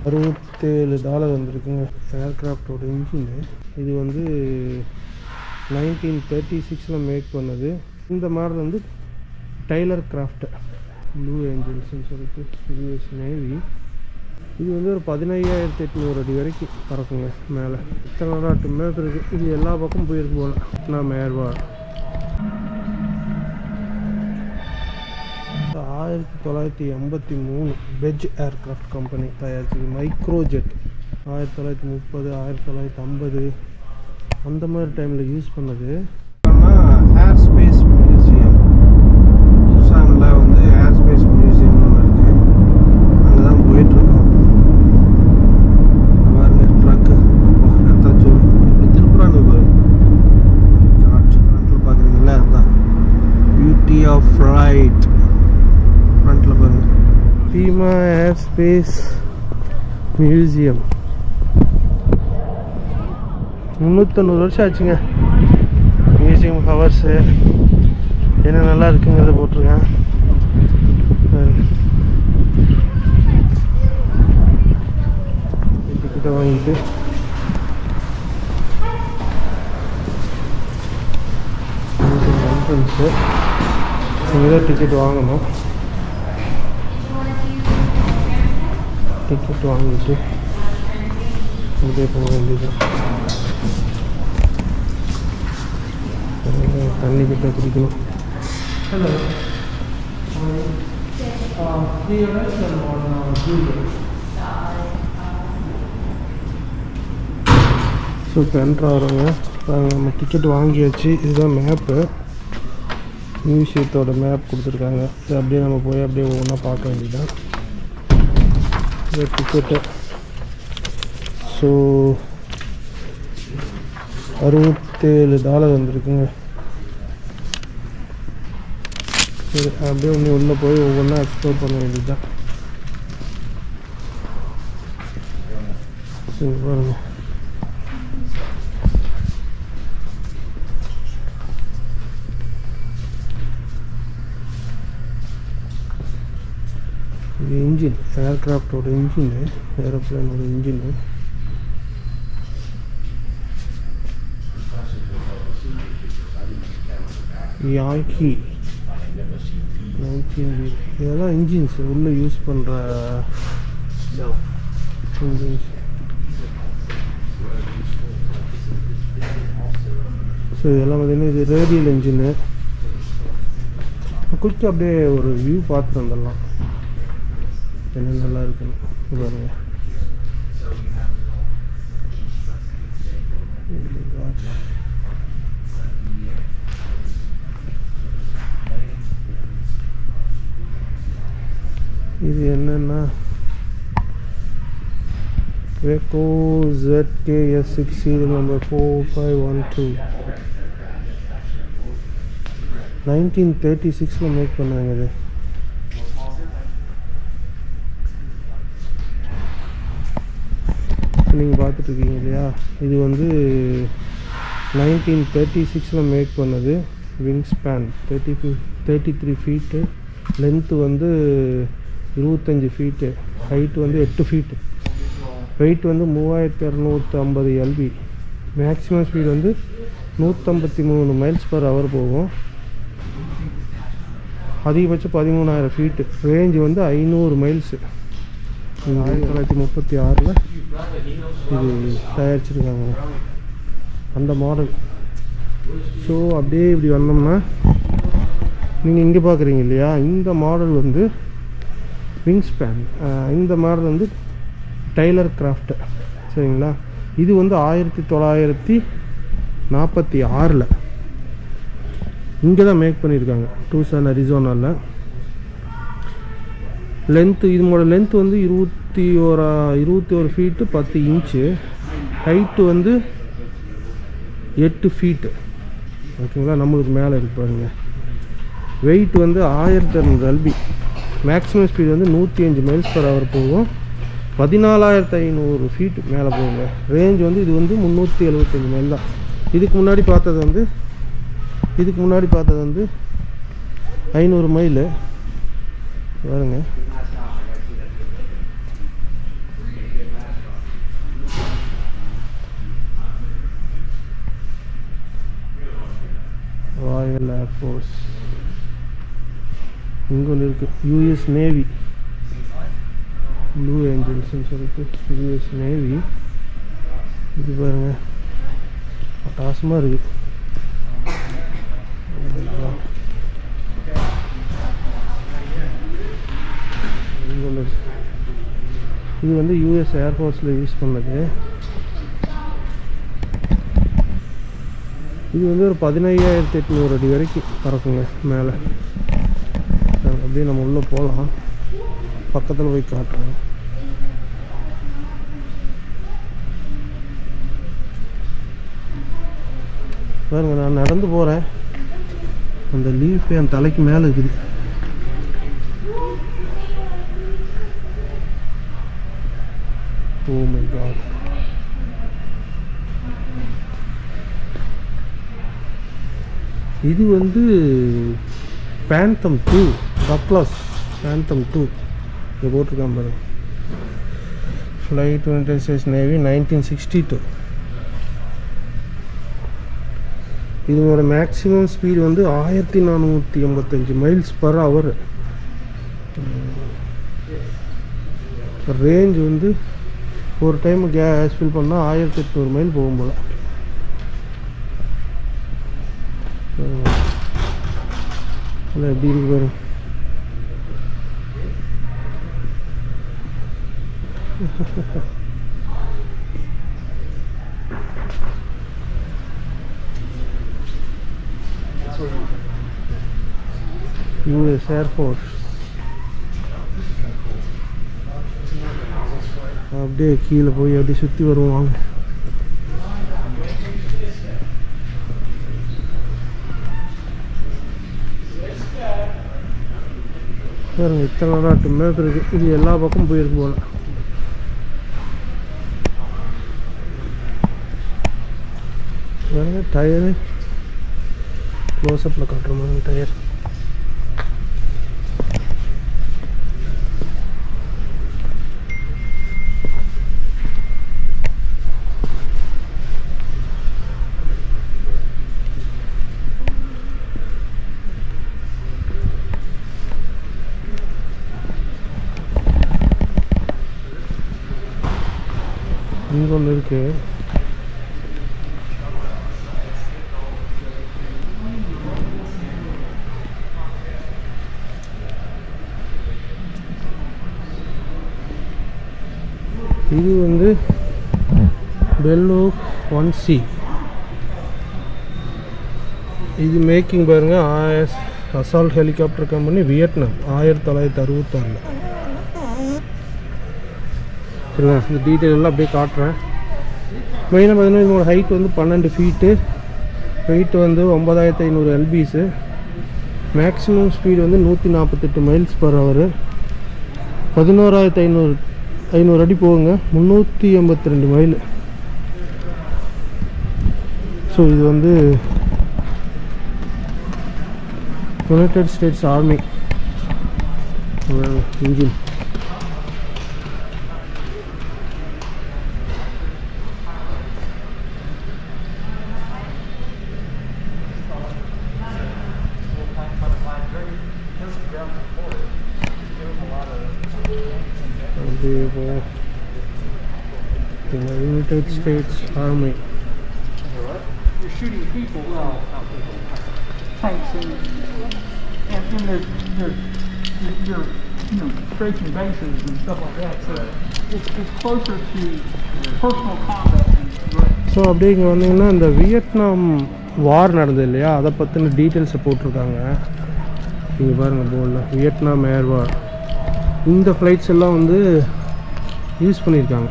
$67 வந்திருக்குங்க ஏர்கிராஃப்டோட இன்ஜின். இது வந்து 1936 மேக் பண்ணது. இந்த மாடல் வந்து டைலர் கிராஃப்ட் ப்ளூ ஏஞ்சல்ஸ்ன்னு சொல்லிட்டு யூஎஸ் நேவி. இது வந்து ஒரு 15,800 அடி வரைக்கும் பறக்குங்க மேலே. இத்தனை நாட்டு மேப் இருக்குது. இது எல்லா பக்கம் போயிருக்கு போல். நான் மேர்வா 1983 பெஜ் ஏர்கிராஃப்ட் கம்பெனி தயாரிச்சது. மைக்ரோஜெட் 1930 1950 அந்த மாதிரி டைமில் யூஸ் பண்ணது. ஏர் ஸ்பேஸ் மியூசியம் துசானில் வந்து ஏர் ஸ்பேஸ் மியூசியம் ஒன்று இருக்குது. அங்கே தான் போயிட்டுருக்கோம். பாருங்க ட்ரக்கு எத்தாச்சும் இப்படி திருப்புறான்னு பாருங்க. ஃப்ரண்ட்டில் பார்க்குறீங்களா, அதுதான் பியூட்டி ஆஃப் ஃப்ளைட். ஃப்ரண்ட்டில் பாருங்க பீமா ஏர் ஸ்பேஸ் மியூசியம். 390 வருஷம் ஆச்சுங்க. மியூசியம் ஹவர்ஸு என்ன நல்லா இருக்குங்கிறத போட்டிருக்கேன். டிக்கெட்டை வாங்கிட்டு என்ட்ரன்ஸு இங்கே தான் டிக்கெட் வாங்கணும். டிக்கெட் வாங்கிட்டு இங்கே போக வேண்டியது. தண்ணி கிட்ட குடிக்கணும். ஹலோ ஸோ இப்போ என்ட்ரு ஆகிறோங்க. நம்ம டிக்கெட் வாங்கியாச்சு. இதுதான் மேப்பு. மியூசியத்தோட மேப் கொடுத்துருக்காங்க. இது அப்படியே நம்ம போய் அப்படியே ஒவ்வொன்றா பார்க்க வேண்டியதான். இது டிக்கெட்டு. ஸோ $67 வந்திருக்குங்க. சரி, அப்படியே ஒன்று உள்ளே போய் ஒவ்வொன்றா எக்ஸ்ப்ளோர் பண்ண வேண்டியதுதான். சரி பாருங்க. இது இன்ஜின், ஏர்கிராஃப்டோட இன்ஜின்னு, ஏரோப்ளேனோட இன்ஜின்னு. யாக்கி 19 இதெல்லாம் இன்ஜின்ஸ் உள்ளே யூஸ் பண்ணுற இன்ஜின்ஸ். ஸோ இதெல்லாம் பார்த்திங்கன்னா இது ரேடியல் இன்ஜின்னு. குயிக்காக அப்படியே ஒரு வியூ பார்த்துட்டு வந்துடலாம் என்ன நல்லா இருக்குன்னு பாருங்க. இது என்னன்னா Veco ZKS6 serial number 4512 1936 make பண்ணாங்க. இது நீங்கள் பார்த்துட்ருக்கீங்க இல்லையா, இது வந்து 1936 மேக் பண்ணது. விங் ஸ்பேன் 33 ஃபீட்டு, லென்த்து வந்து 25 ஃபீட்டு, ஹைட்டு வந்து 8 ஃபீட்டு, வெயிட் வந்து 3250 LB. மேக்ஸிமம் ஸ்பீடு வந்து 153 மைல்ஸ்/ஹவர் போகும். அதிகபட்சம் 13,000 ஃபீட்டு. ரேஞ்சு வந்து 500 மைல்ஸு. 1936 இது தயாரிச்சிருக்காங்க அந்த மாடல். ஸோ அப்படியே இப்படி வந்தோம்னா நீங்கள் இங்கே பார்க்குறீங்க இல்லையா, இந்த மாடல் வந்து விங் ஸ்பேன். இந்த மாடல் வந்து டைலர் கிராஃப்ட். சரிங்களா. இது வந்து 1946 இங்கே தான் மேக் பண்ணியிருக்காங்க, டூசான் அரிசோனாவில். லென்த்து, இதோட லென்த்து வந்து 21 ஃபீட்டு 10 இன்ச்சு, ஹைட்டு வந்து 8 ஃபீட்டு. ஓகேங்களா. நம்மளுக்கு மேலே இருக்கு பாருங்க. வெயிட் வந்து 1200 LB. மேக்ஸிமம் ஸ்பீடு வந்து 105 மைல்ஸ்/ஹவர் போகும். 14,500 ஃபீட்டு மேலே போகுங்க. ரேஞ்ச் வந்து இது வந்து 375 மைல் தான். இதுக்கு முன்னாடி பார்த்தது வந்து 500 மைலு பாருங்க. ராயல் ஏர்ஃபோர்ஸ் இங்கே ஒன்று இருக்குது. யூஎஸ் நேவி ப்ளூ ஏஞ்சல்ஸ்ன்னு சொல்லிட்டு யூஎஸ் நேவி. இது பாருங்கள் அட்டாசமாக இருக்குது. இது வந்து யூஎஸ் ஏர்ஃபோர்ஸில் யூஸ் பண்ணது. இது வந்து ஒரு 15,800 அடி வரைக்கும் பறக்குங்க மேலே. அப்படியே நம்ம உள்ளே போகலாம். பக்கத்தில் போய் காட்டுறேன். பாருங்க, நான் நடந்து போகிறேன். அந்த லீஃப் என் தலைக்கு மேலே இருக்குது. Oh my God. இது வந்து Phantom 2 Douglas Phantom 2 இங்கே போட்டிருக்கான் பாருங்க. Flight United states navy 1962. இதனோட மேக்ஸிமம் ஸ்பீடு வந்து 1485 மைல்ஸ் பர் ஹவர். ரேஞ்ச் வந்து ஒரு டைம் கேஸ் ஃபில் பண்ணால் 1800 மைல் போகும் போல். அதில் எப்படி இருக்கு பாருங்க. US Air Force. அப்படியே கீழே போய் அப்படியே சுற்றி வருவாங்க. பாருங்க, இத்தனை நாட்டு மேப் இருக்குது. இது எல்லா பக்கம் போயிருக்கு போல. பாருங்க, டயரு க்ளோஸ்அப்பில் காட்டுற மாதிரி டயர். இங்கே ஒன்று இருக்குது. இது வந்து பெல்லோ 1C. இது மேக்கிங் பாருங்க. Assault helicopter company, Vietnam, 1966. சரிங்களா? இந்த டீட்டெயில் எல்லாம் அப்படியே காட்டுறேன். மெயினாக பார்த்தீங்கன்னா இதோட ஹைட் வந்து 12 ஃபீட்டு, வெயிட் வந்து 9500 எல்பிஸு, மேக்ஸிமம் ஸ்பீடு வந்து 148 மைல்ஸ் பர் ஹவர், 11,500 அடி போகுங்க, 382 மைல். ஸோ இது வந்து United states army engine. United States Army. You're shooting people, tanks, and you're scraping bases and stuff like that. So it's closer to personal combat. So அப்படியே இங்கே வந்தீங்கன்னா இந்த Vietnam வார் நடந்தது இல்லையா, அதை பற்றின டீட்டெயில்ஸை போட்டிருக்காங்க. இங்கே பாருங்கள் போர்டில், வியட்நாம் ஏர் வார். இந்த ஃப்ளைட்ஸ் எல்லாம் வந்து யூஸ் பண்ணியிருக்காங்க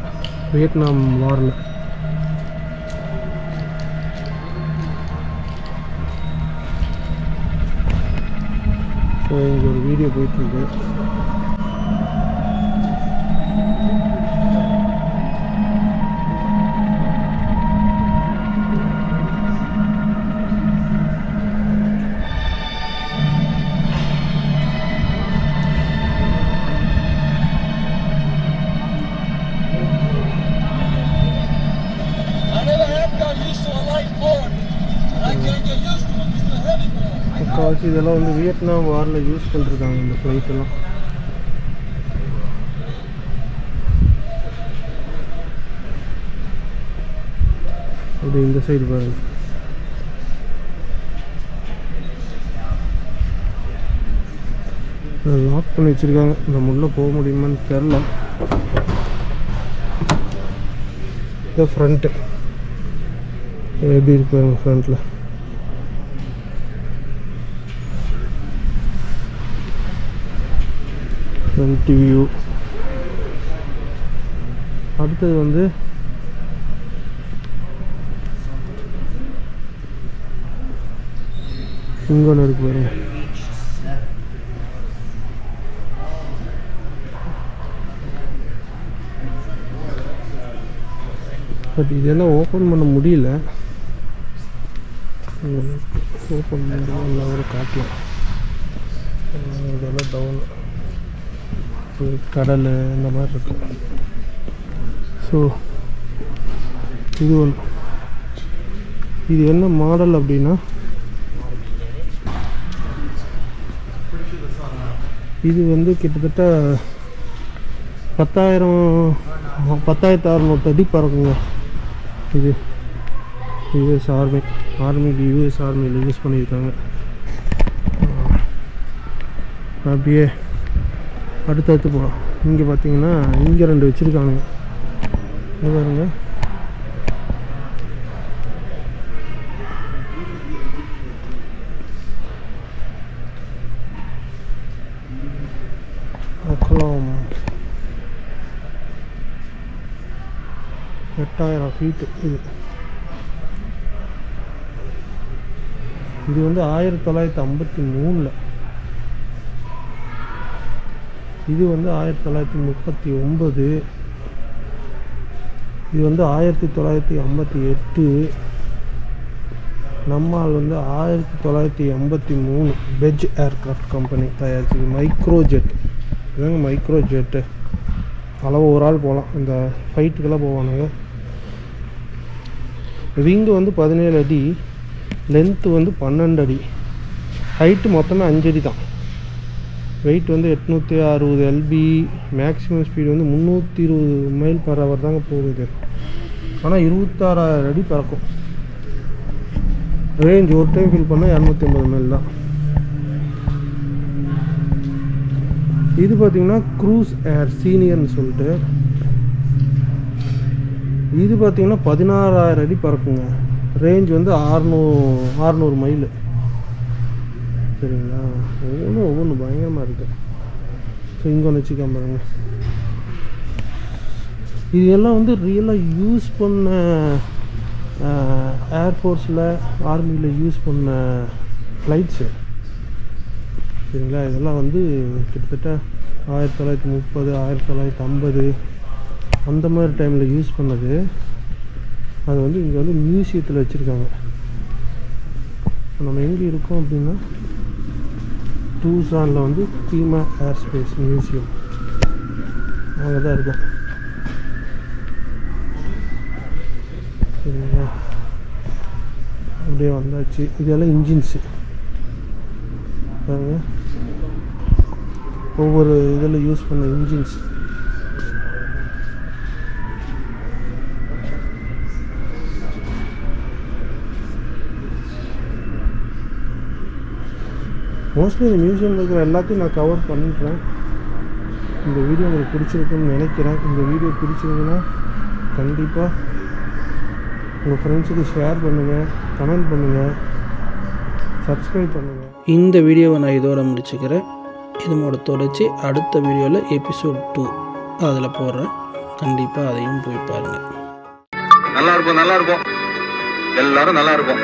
வியட்நாம் வாரில். ஸோ இங்கே ஒரு வீடியோ போயிட்டுருக்கு. இதெல்லாம் வந்து வியட்நாம் வாரில் யூஸ் பண்ணிருக்காங்க இந்த ஃப்ளைட்டெல்லாம். இது இந்த சைடு பாருங்க. லாக் பண்ணி வச்சுருக்காங்க. நம்ம உள்ளே போக முடியுமான்னு தெரில. இது ஃப்ரண்ட்டு எப்படி இருக்கு பாருங்க. ஃப்ரண்ட்டில் ஃப்ரண்ட் வியூ. அடுத்தது வந்து இங்கே ஒன்று இருக்கு பாருங்க. பட் இதெல்லாம் ஓப்பன் பண்ண முடியல. ஓப்பன் பண்ண ஒரு காட்டலாம். இதெல்லாம் டவுன் கடல் இந்த மாதிரி இருக்கு. ஸோ இது ஒன்று. இது என்ன மாடல் அப்படின்னா, இது வந்து கிட்டத்தட்ட 10,600 அடி பறக்குங்க. இது யூஎஸ் ஆர்மிக்கு யூஎஸ் ஆர்மியில் யூஸ் பண்ணியிருக்காங்க. அப்படியே அடுத்தடுத்து போகலாம். இங்கே பார்த்தீங்கன்னா இங்கே 2 வச்சுருக்காங்க. இது பாருங்க. அக்கலாம் 8,000 ஃபீட்டு. இது வந்து 1953. இது வந்து 1939. இது வந்து 1958. நம்மால் வந்து 1983 பெஜ் ஏர்க்ராஃப்ட் கம்பெனி தயாரிச்சது. மைக்ரோஜெட். இதுதாங்க மைக்ரோஜெட்டு. அளவு ஒரு ஆள் போகலாம். இந்த ஃபைட்டுக்கெல்லாம் போவானுங்க. விங்கு வந்து 17 அடி, லென்த்து வந்து 12 அடி, ஹைட்டு மொத்தமே 5 அடி தான். வெயிட் வந்து 860 LB. மேக்ஸிமம் ஸ்பீடு வந்து 320 மைல் பர் ஹவர் தாங்க போகுது. ஆனால் 26,000 அடி பறக்கும். ரேஞ்ச் ஒரு டைம் ஃபில் பண்ணால் 250 மைல் தான். இது பார்த்திங்கன்னா க்ரூஸ் ஏர் சீனியர்னு சொல்லிட்டு, இது பார்த்திங்கன்னா 16,000 அடி பறக்குங்க. ரேஞ்ச் வந்து 600 மைல். சரிங்களா? ஒவ்வொன்று பயங்கரமாக இருக்குது. ஸோ இங்கே ஒன்று வச்சுக்காம பாருங்க. இது எல்லாம் வந்து ரியலாக யூஸ் பண்ண ஏர்ஃபோர்ஸில் ஆர்மியில் யூஸ் பண்ண ஃப்ளைட்ஸு. சரிங்களா? இதெல்லாம் வந்து கிட்டத்தட்ட 1930 1950 அந்த மாதிரி டைமில் யூஸ் பண்ணது. அது வந்து இங்கே வந்து மியூசியத்தில் வச்சுருக்காங்க. நம்ம எங்கே இருக்கோம் அப்படின்னா டூசானில் வந்து பீமா ஏர்ஸ்பேஸ் மியூசியம். அங்கே தான் இருக்கும். சரிங்களா? அப்படியே வந்தாச்சு. இதெல்லாம் இன்ஜின்ஸு பாருங்க. ஒவ்வொரு இதில் யூஸ் பண்ண இன்ஜின்ஸ். மோஸ்ட்லி இந்த மியூசியமில் இருக்கிற எல்லாத்தையும் நான் கவர் பண்ணிடுறேன். இந்த வீடியோ உங்களுக்கு பிடிச்சிருக்குன்னு நினைக்கிறேன். இந்த வீடியோ பிடிச்சிருக்குன்னா கண்டிப்பாக உங்கள் ஃப்ரெண்ட்ஸுக்கு ஷேர் பண்ணுங்கள், கமெண்ட் பண்ணுங்கள், சப்ஸ்கிரைப் பண்ணுங்கள். இந்த வீடியோவை நான் இதோட முடிச்சுக்கிறேன். இதோட தொடர்ச்சி அடுத்த வீடியோவில் எபிசோட் 2 அதில் போடுறேன். கண்டிப்பாக அதையும் போய் பாருங்கள். நல்லா இருக்கும், எல்லாரும் நல்லா இருக்கும்.